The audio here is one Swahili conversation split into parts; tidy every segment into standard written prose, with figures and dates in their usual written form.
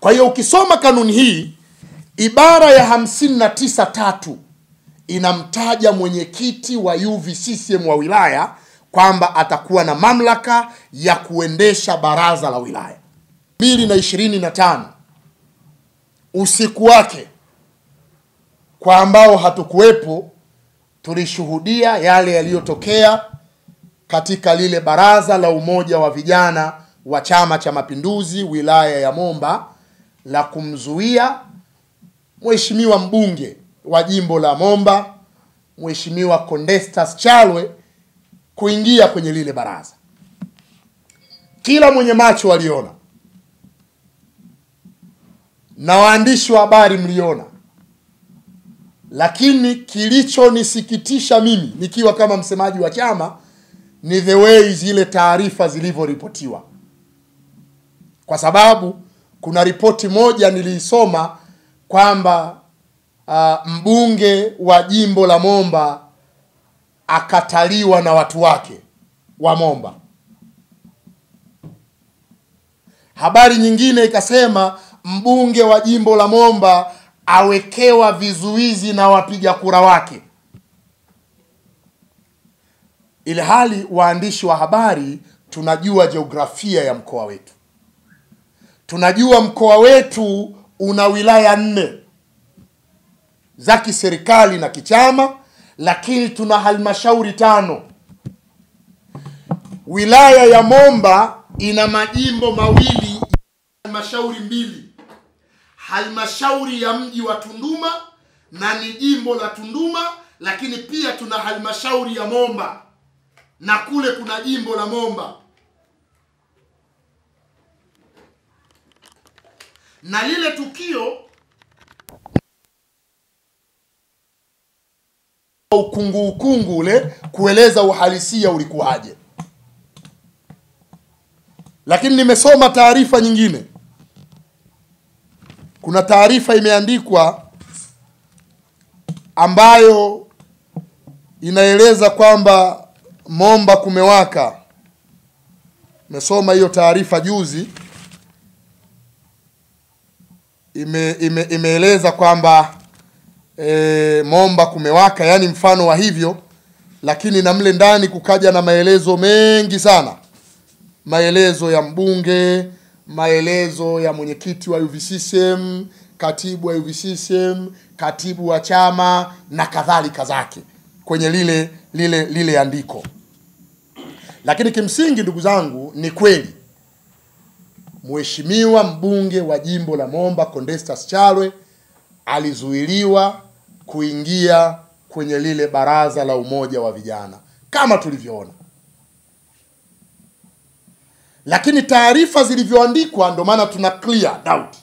Kwa hiyo ukisoma kanuni hii, ibara ya 59(3) inamtaja mwenyekiti wa UVCCM wa wilaya kwamba atakuwa na mamlaka ya kuendesha baraza la wilaya. 2025 usiku wake, kwa ambao hatukuwepo, tulishuhudia yale yaliyotokea katika lile baraza la umoja wa vijana wa Chama cha Mapinduzi wilaya ya Momba la kumzuia mheshimiwa mbunge wa jimbo la Momba, Mheshimiwa Condestas Chalwe, kuingia kwenye lile baraza. Kila mwenye macho aliona, na waandishi wa habari mliona. Lakini kilichonisikitisha mimi nikiwa kama msemaji wa chama ni the way zile taarifa zilivyoripotiwa. Kwa sababu kuna ripoti moja niliisoma kwamba mbunge wa jimbo la Momba akataliwa na watu wake wa Momba. Habari nyingine ikasema mbunge wa jimbo la Momba awekewa vizuizi na wapiga kura wake. Ile hali waandishi wa habari tunajua jiografia ya mkoa wetu. Tunajua mkoa wetu una wilaya 4 za kiserikali na kichama, lakini tuna halmashauri 5. Wilaya ya Momba ina majimbo mawili, halmashauri 2. Halmashauri ya mji wa Tunduma na ni jimbo la Tunduma, lakini pia tuna halmashauri ya Momba na kule kuna jimbo la Momba. Na lile tukio ukungu ule kueleza uhalisia ulikuwaje. Lakini nimesoma taarifa nyingine. Kuna taarifa imeandikwa ambayo inaeleza kwamba Momba kumewaka. Nimesoma hiyo taarifa juzi. Imeeleza kwamba Momba kumewaka, yani mfano wa hivyo, lakini na mle ndani kukaja na maelezo mengi sana. Maelezo ya mbunge, maelezo ya mwenyekiti wa UVCCM, katibu wa UVCCM, katibu wa chama na kadhalika zake kwenye lile andiko. Lakini kimsingi ndugu zangu, ni kweli mheshimiwa mbunge wa jimbo la Momba Condestas Chalwe alizuiliwa kuingia kwenye lile baraza la umoja wa vijana kama tulivyoona. Lakini taarifa zilivyoandikwa, ndio maana tuna clear doubt.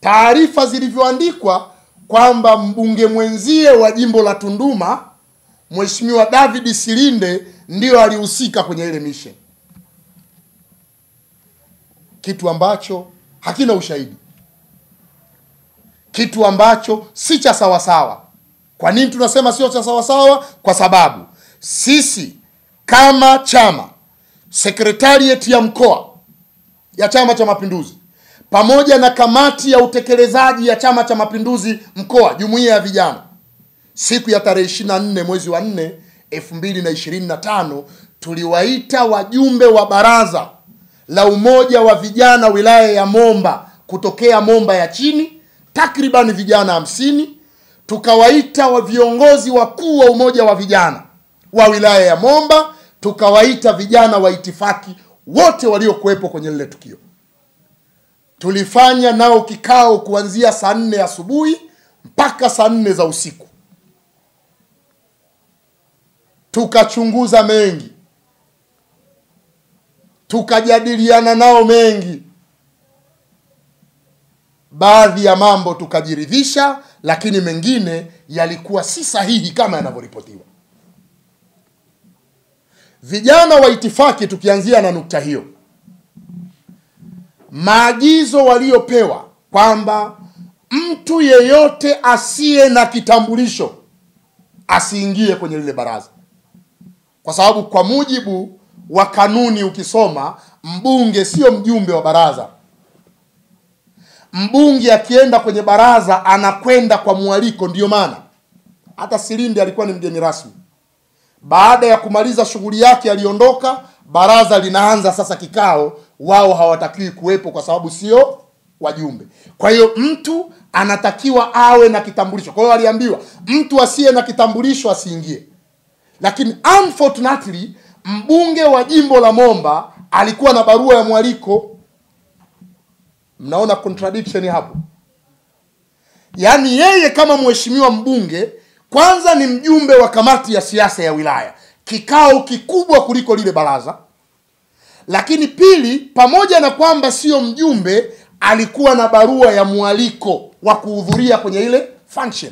Taarifa zilivyoandikwa kwamba mbunge mwenzie wa jimbo la Tunduma, Mheshimiwa David Silinde, ndio alihusika kwenye ile mission. Kitu ambacho hakina ushahidi. Kitu ambacho si cha sawa sawa. Kwa nini tunasema sio cha sawa sawa? Kwa sababu sisi kama chama, secretariat ya mkoa ya Chama cha Mapinduzi pamoja na kamati ya utekelezaji ya Chama cha Mapinduzi mkoa, jumuiya ya vijana, siku ya tarehe 24 mwezi wa 4 2025 tuliwaita wajumbe wa baraza la umoja wa vijana wilaya ya Momba kutokea Momba ya chini, takriban vijana 50. Tukawaita wa viongozi wakuu wa umoja wa vijana wa wilaya ya Momba, tukawaita vijana wa itifaki wote waliokuwepo kwenye lile tukio. Tulifanya nao kikao kuanzia saa 4 asubuhi mpaka saa 4 za usiku. Tukachunguza mengi, tukajadiliana nao mengi. Baadhi ya mambo tukajiridhisha, lakini mengine yalikuwa si sahihi kama yanavyoripotiwa. Vijana wa itifaki, tukianzia na nukta hiyo, maagizo waliopewa kwamba mtu yeyote asiye na kitambulisho asiingie kwenye lile baraza. Kwa sababu kwa mujibu wa kanuni ukisoma, mbunge sio mjumbe wa baraza. mbunge akienda kwenye baraza anakwenda kwa mwaliko. Ndio maana hata Silinde alikuwa ni mgeni rasmi. Baada ya kumaliza shughuli yake aliondoka, baraza linaanza sasa kikao, wao hawatakiwi kuwepo kwa sababu sio wajumbe. Kwa hiyo mtu anatakiwa awe na kitambulisho. Kwa hiyo aliambiwa mtu asiye na kitambulisho asiingie. Lakini unfortunately mbunge wa jimbo la Momba alikuwa na barua ya mwaliko. Mnaona contradiction hapo? Yaani yeye kama mheshimiwa mbunge kwanza ni mjumbe wa kamati ya siasa ya wilaya, kikao kikubwa kuliko lile baraza. Lakini pili, pamoja na kwamba sio mjumbe, alikuwa na barua ya mwaliko wa kuhudhuria kwenye ile function.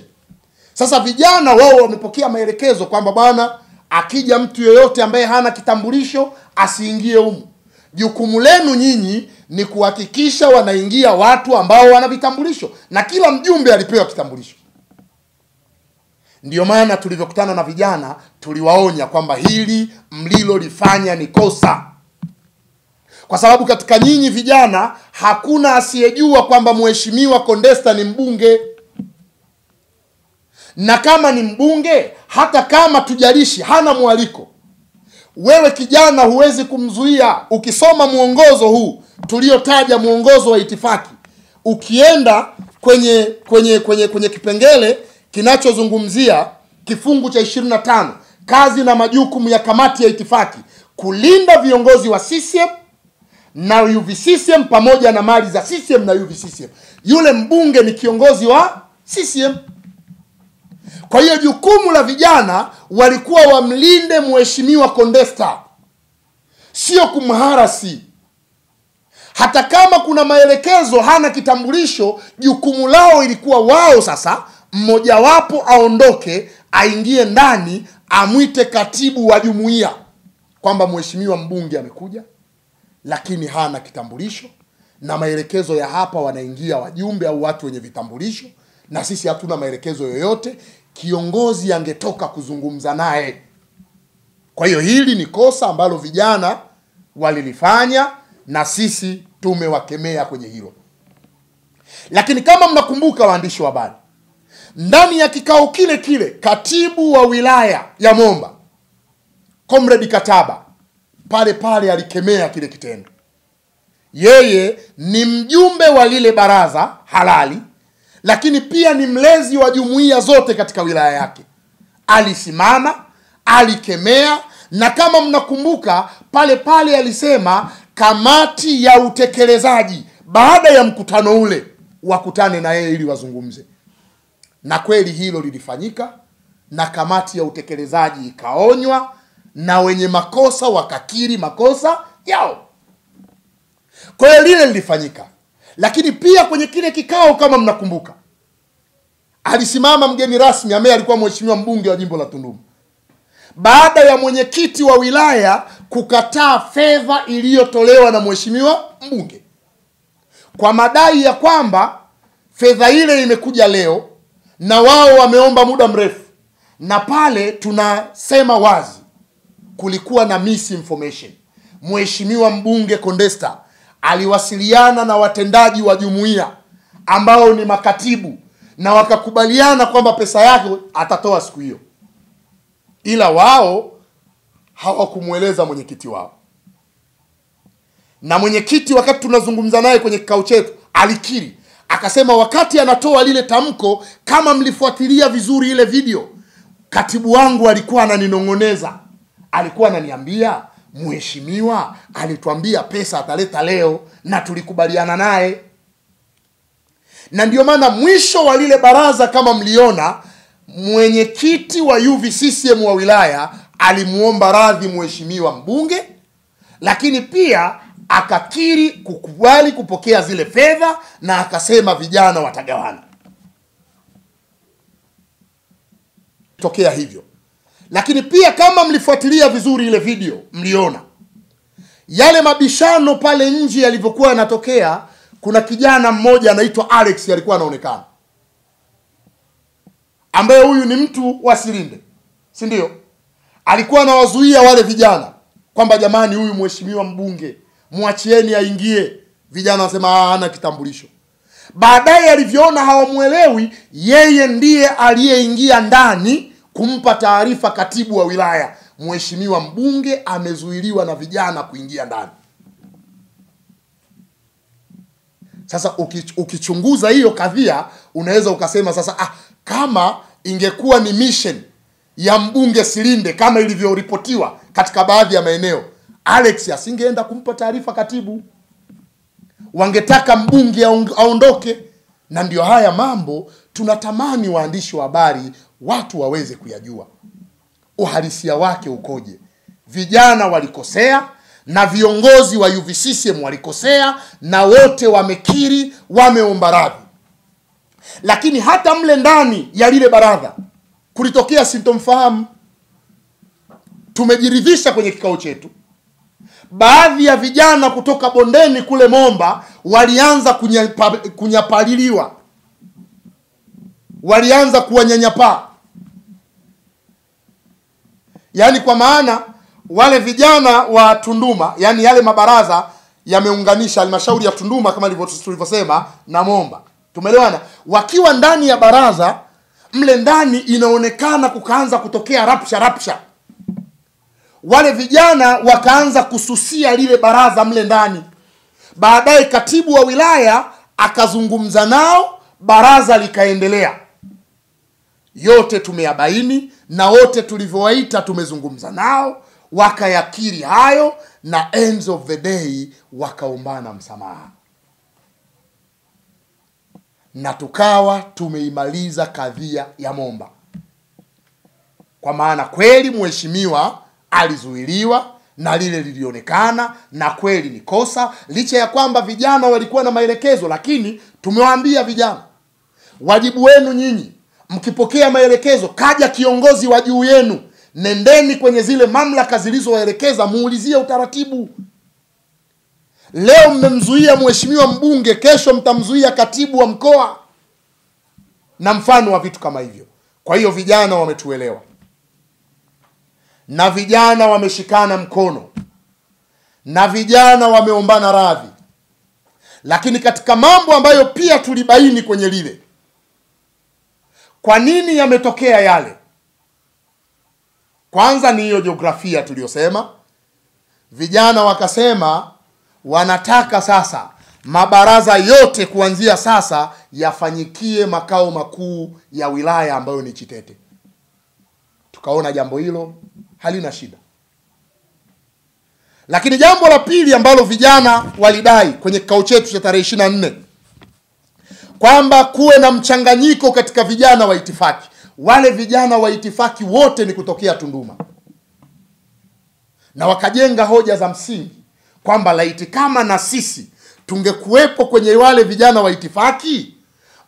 Sasa vijana wao wamepokea maelekezo kwamba bwana, akija mtu yoyote ambaye hana kitambulisho asiingie humu. Jukumu lenu nyinyi ni kuhakikisha wanaingia watu ambao wana vitambulisho, na kila mjumbe alipewa kitambulisho. Ndio maana tulivyokutana na vijana tuliwaonya kwamba hili mlilolifanya ni kosa. Kwa sababu katika nyinyi vijana hakuna asiyejua kwamba mheshimiwa Condesta ni mbunge. Na kama ni mbunge, hata kama tujalishi hana mwaliko, wewe kijana huwezi kumzuia. Ukisoma muongozo huu tuliotaja, muongozo wa itifaki, ukienda kwenye kipengele kinachozungumzia kifungu cha 25, kazi na majukumu ya kamati ya itifaki, kulinda viongozi wa CCM na UVCCM pamoja na mali za CCM na UVCCM. Yule mbunge ni kiongozi wa CCM. Kwa hiyo jukumu la vijana walikuwa wamlinde mheshimiwa Condesta, sio kumharasi. Hata kama kuna maelekezo hana kitambulisho, jukumu lao ilikuwa wao sasa mmoja wapo aondoke, aingie ndani, amwite katibu wa jumuiya kwamba mheshimiwa mbunge amekuja lakini hana kitambulisho, na maelekezo ya hapa wanaingia wajumbe au watu wenye vitambulisho, na sisi hatuna maelekezo yoyote. Kiongozi angetoka kuzungumza naye. Kwa hiyo hili ni kosa ambalo vijana walilifanya na sisi tumewakemea kwenye hilo. Lakini kama mnakumbuka, waandishi wa habari, ndani ya kikao kile kile katibu wa wilaya ya Momba Comrade Kataba pale alikemea kile kitendo. Yeye ni mjumbe wa lile baraza halali, lakini pia ni mlezi wa jumuiya zote katika wilaya yake. Alisimama, alikemea, na kama mnakumbuka pale alisema kamati ya utekelezaji baada ya mkutano ule wakutane na yeye ili wazungumze. Na kweli hilo lilifanyika, na kamati ya utekelezaji ikaonywa, na wenye makosa wakakiri makosa yao. Kwa hiyo lile lilifanyika. Lakini pia kwenye kile kikao, kama mnakumbuka, alisimama mgeni rasmi ambaye alikuwa mheshimiwa mbunge wa jimbo la Tunduma, baada ya mwenyekiti wa wilaya kukataa fedha iliyotolewa na mheshimiwa mbunge kwa madai ya kwamba fedha ile imekuja leo na wao wameomba muda mrefu. Na pale tunasema wazi kulikuwa na misinformation. Mheshimiwa mbunge Condesta aliwasiliana na watendaji wa jumuiya ambao ni makatibu, na wakakubaliana kwamba pesa yake atatoa siku hiyo, ila wao hawakumueleza mwenyekiti wao. Na mwenyekiti wakati tunazungumza naye kwenye kikao chetu alikiri, akasema wakati anatoa lile tamko, kama mlifuatilia vizuri ile video, katibu wangu alikuwa ananinong'oneza, alikuwa ananiambia mheshimiwa alituambia pesa ataleta leo na tulikubaliana naye. Na ndio maana mwisho wa lile baraza, kama mliona, mwenyekiti wa UVCCM wa wilaya alimuomba radhi mheshimiwa mbunge, lakini pia akakiri kukubali kupokea zile fedha, na akasema vijana watagawana. Tokea hivyo. Lakini pia kama mlifuatilia vizuri ile video, mliona yale mabishano pale nje yalivyokuwa yanatokea. Kuna kijana mmoja anaitwa Alex alikuwa anaonekana, ambaye huyu ni mtu wa Silinde, si ndio? Alikuwa anawazuia wale vijana kwamba jamani, huyu mheshimiwa mbunge muachieni aingie. Vijana wanasema hana kitambulisho. Baadaye alivyoona hawamuelewi, yeye ndiye aliyeingia ndani kumpa taarifa katibu wa wilaya, mheshimiwa mbunge amezuiliwa na vijana kuingia ndani. Sasa ukichunguza hiyo kadhia, unaweza ukasema sasa, kama ingekuwa ni mission ya mbunge Silinde kama ilivyoripotiwa katika baadhi ya maeneo, Alex asingeenda kumpa taarifa katibu. Wangetaka mbunge aondoke. Na ndio haya mambo tunatamani waandishi wa habari watu waweze kuyajua. Uhalisia wake ukoje? Vijana walikosea na viongozi wa UVCCM walikosea na wote wamekiri, wameomba radhi. Lakini hata mle ndani ya lile baraza kulitokea sintomfahamu. Tumejiridhisha kwenye kikao chetu, baadhi ya vijana kutoka bondeni kule Momba walianza kunyapaliliwa, walianza kuwanyanyapaa. Yaani kwa maana wale vijana wa Tunduma, yani yale mabaraza yameunganisha halmashauri ya Tunduma kama tulivyosema na Momba, tumeelewana, wakiwa ndani ya baraza mle ndani inaonekana kukaanza kutokea rapsha. Wale vijana wakaanza kususia lile baraza mle ndani. Baadaye katibu wa wilaya akazungumza nao, baraza likaendelea. Yote tumeyabaini na wote tulivyowaita tumezungumza nao, wakayakiri hayo, na ends of the day wakaombana msamaha. Na tukawa tumeimaliza kadhia ya Momba. Kwa maana kweli mheshimiwa alizuiliwa na lile lilionekana na kweli ni kosa, licha ya kwamba vijana walikuwa na maelekezo. Lakini tumewaambia vijana, wajibu wenu nyinyi, mkipokea maelekezo, kaja kiongozi wa juu yenu, nendeni kwenye zile mamlaka zilizowaelekeza, muulizie utaratibu. Leo mmemzuia mheshimiwa mbunge, kesho mtamzuia katibu wa mkoa na mfano wa vitu kama hivyo. Kwa hiyo vijana wametuelewa na vijana wameshikana mkono na vijana wameombana radhi. Lakini katika mambo ambayo pia tulibaini kwenye lile, kwa nini yametokea yale? Kwanza ni hiyo jiografia tuliyosema. Vijana wakasema wanataka sasa mabaraza yote kuanzia sasa yafanyikie makao makuu ya wilaya ambayo ni Chitete. Tukaona jambo hilo halina shida. Lakini jambo la pili ambalo vijana walidai kwenye kikao chetu cha tarehe 24, kwamba kuwe na mchanganyiko katika vijana wa itifaki. Wale vijana wa itifaki wote ni kutokea Tunduma. Na wakajenga hoja za msingi kwamba laiti kama na sisi tungekuwepo kwenye wale vijana wa itifaki,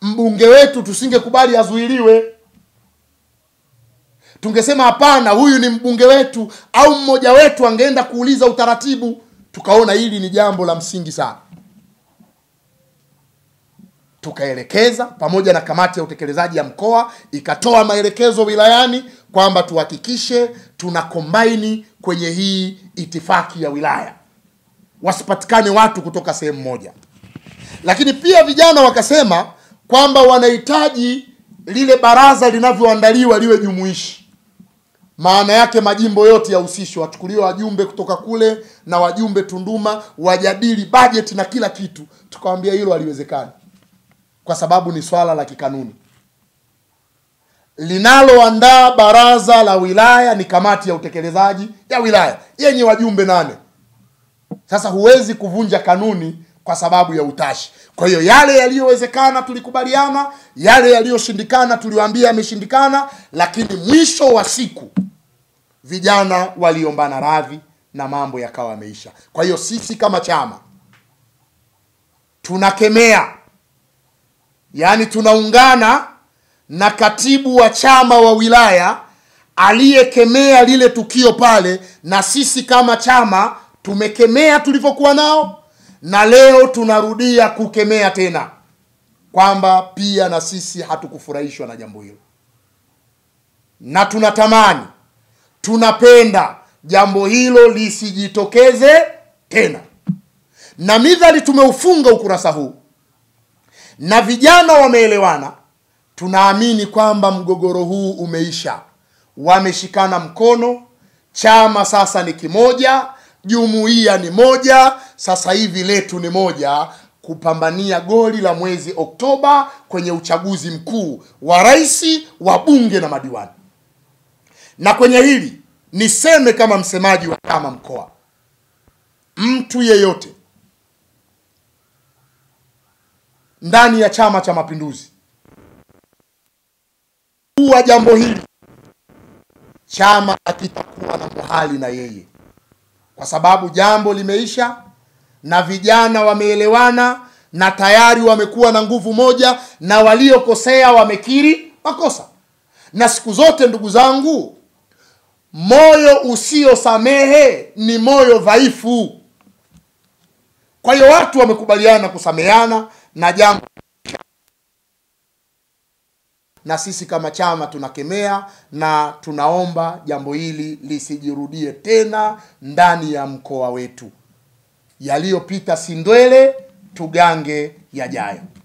mbunge wetu tusingekubali azuiliwe. Tungesema hapana, huyu ni mbunge wetu, au mmoja wetu angeenda kuuliza utaratibu. Tukaona hili ni jambo la msingi sana. Tukaelekeza pamoja na kamati ya utekelezaji ya mkoa, ikatoa maelekezo wilayani kwamba tuhakikishe tuna combine kwenye hii itifaki ya wilaya, wasipatikane watu kutoka sehemu moja. Lakini pia vijana wakasema kwamba wanahitaji lile baraza linavyoandaliwa liwe jumuishi. Maana yake majimbo yote yahusishwe, wachukuliwe wajumbe kutoka kule na wajumbe Tunduma, wajadili budget na kila kitu. Tukamwambia hilo haliwezekani, kwa sababu ni swala la kikanuni. Linaloandaa baraza la wilaya ni kamati ya utekelezaji ya wilaya yenye wajumbe 8. Sasa huwezi kuvunja kanuni kwa sababu ya utashi. Kwa hiyo yale yaliyowezekana tulikubaliana, yale yaliyoshindikana tuliwaambia yameshindikana. Lakini mwisho wa siku vijana waliombana radhi na mambo yakawa yameisha. Kwa hiyo sisi kama chama tunakemea, yani tunaungana na katibu wa chama wa wilaya aliyekemea lile tukio pale, na sisi kama chama tumekemea tulivyokuwa nao, na leo tunarudia kukemea tena kwamba pia na sisi hatukufurahishwa na jambo hilo, na tunatamani, tunapenda jambo hilo lisijitokeze tena. Na midhali tumeufunga ukurasa huu, na vijana wameelewana, tunaamini kwamba mgogoro huu umeisha. Wameshikana mkono, chama sasa ni kimoja, jumuiya ni moja, sasa hivi letu ni moja, kupambania goli la mwezi Oktoba kwenye uchaguzi mkuu wa rais, wa bunge na madiwani. Na kwenye hili niseme kama msemaji wa chama mkoa, mtu yeyote ndani ya Chama cha Mapinduzi kuwa jambo hili, chama hakitakuwa na muhali na yeye, kwa sababu jambo limeisha na vijana wameelewana na tayari wamekuwa na nguvu moja, na waliokosea wamekiri makosa. Na siku zote ndugu zangu, moyo usiosamehe ni moyo dhaifu. Kwa hiyo watu wamekubaliana kusameheana na jambo, na sisi kama chama tunakemea na tunaomba jambo hili lisijirudie tena ndani ya mkoa wetu. Yaliyopita si ndwele, tugange yajayo.